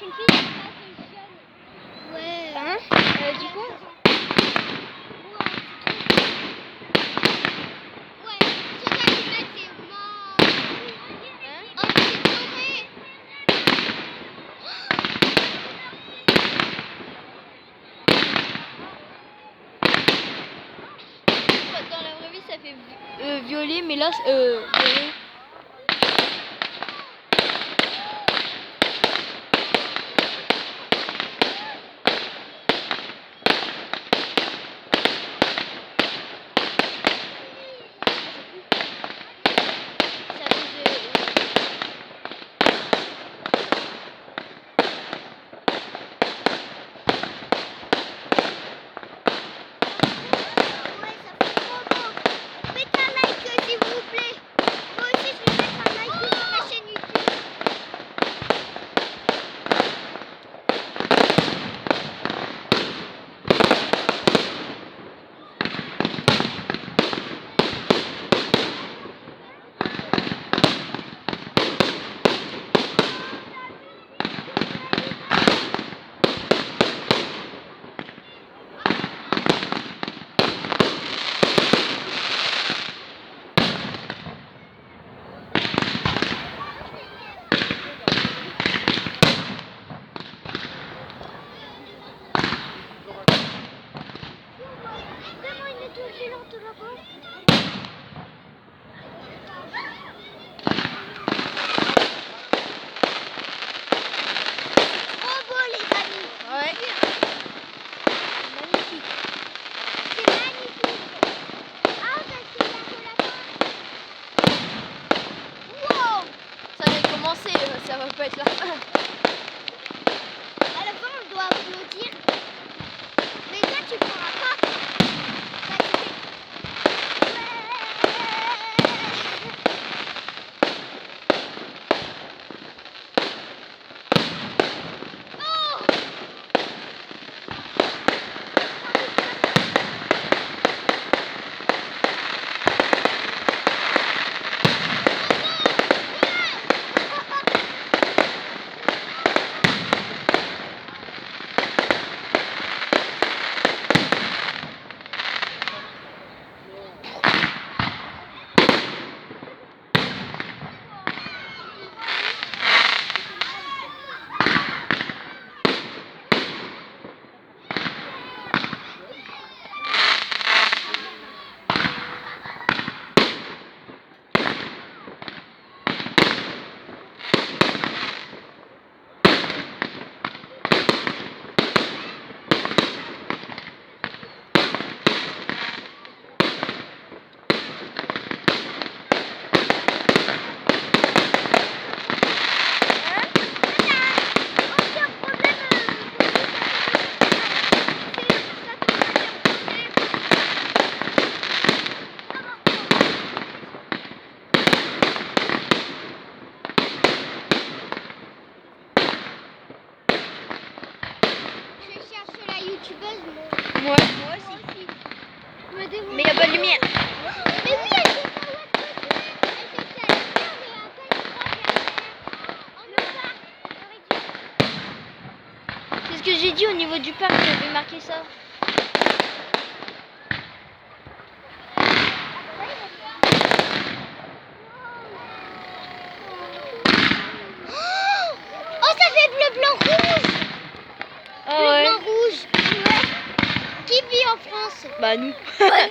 une fille qui est assez jeune. Ouais. Hein? Du coup? Ouais, ce animal c'est mort. Oh, c'est doré. Dans la vraie vie, ça fait violet, mais là, violet. Ça va pas être la fin. À la fin, on doit applaudir. Mais toi, tu pourras pas. Moi aussi. Mais il n'y a pas de lumière. Mais oui, elle sait pas où est-ce que tu es. Elle sait que c'est la lumière, mais à peine je crois que la lumière. On le parc. C'est ce que j'ai dit au niveau du parc, j'avais marqué ça. Oh, ça fait bleu, blanc, rouge. Ah Bleu, ouais. blanc, rouge. Ouais. Qui vit en France? Bah nous. Ouais,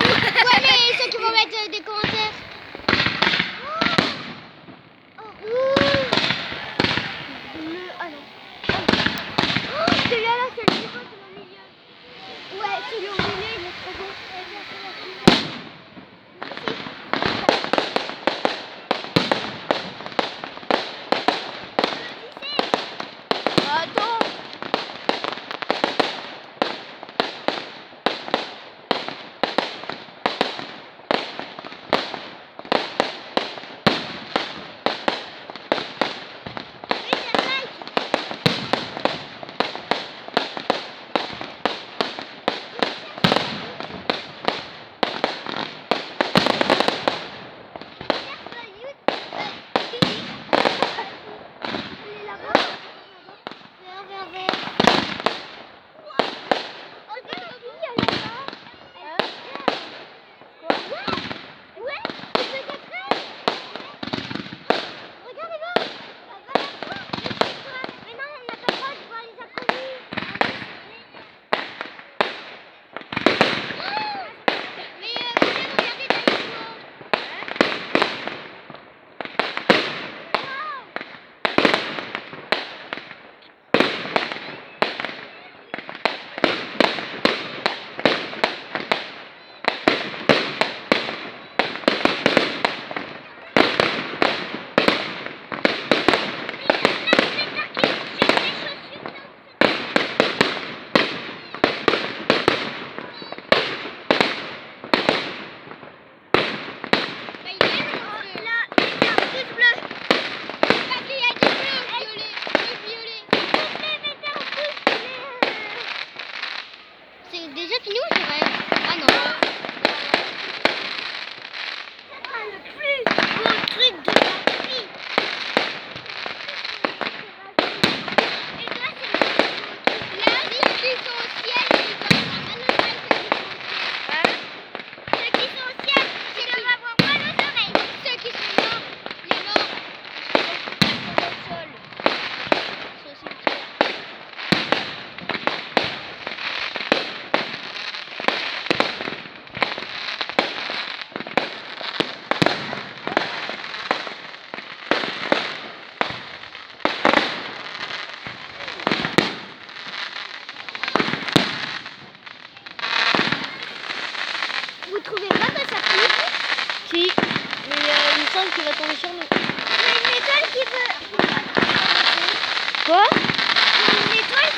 mais ceux qui vont mettre des commentaires. Oh, rouge. Bleu, ah non. Oh, celui-là, là, c'est le plus beau, celui au milieu. Ouais, celui au milieu, il est trop beau. Attends.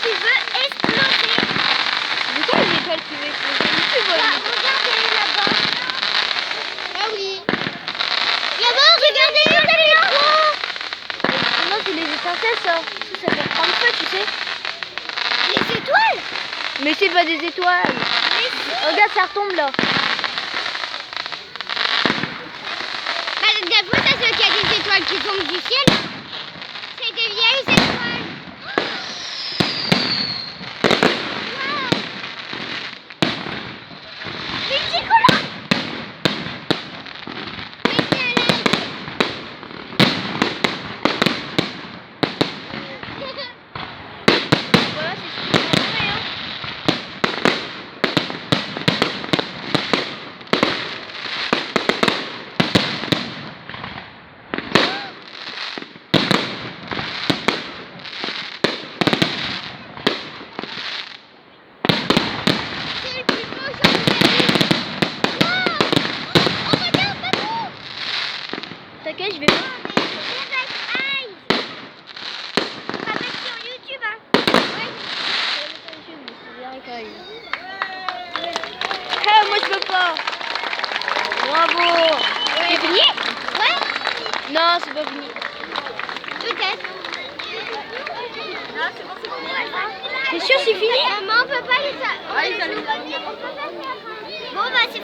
qui veut exploser. C'est quoi les étoiles qui veulent exploser? Où tu vois? Regardez là-bas. Ah oui. Là-bas, regardez, regardez là-bas. Non, c'est les étincelles, ça. Ça fait prendre feu, tu sais. Les étoiles. Mais c'est pas des étoiles. Mais si. Regarde, ça retombe là. Bah, d'après ça, c'est qu'il y a des étoiles qui tombent du ciel. C'est des vieilles étoiles. Waouh. Multicolores. Mettez un like. Voilà, c'est ce que je fais, hein. C'est le plus beau jour de ma vie. Waouh. Oh, regarde, Babou. T'inquiète, je vais voir. On va mettre sur YouTube, hein. Oui. Moi je peux pas. Bravo. C'est fini? Ouais. Non, c'est pas fini. Peut-être. Ah, c'est bon, c'est fini. T'es sûr c'est fini? Mais on peut pas les... Ah, ils allaient On peut pas faire. Bon, bah, c'est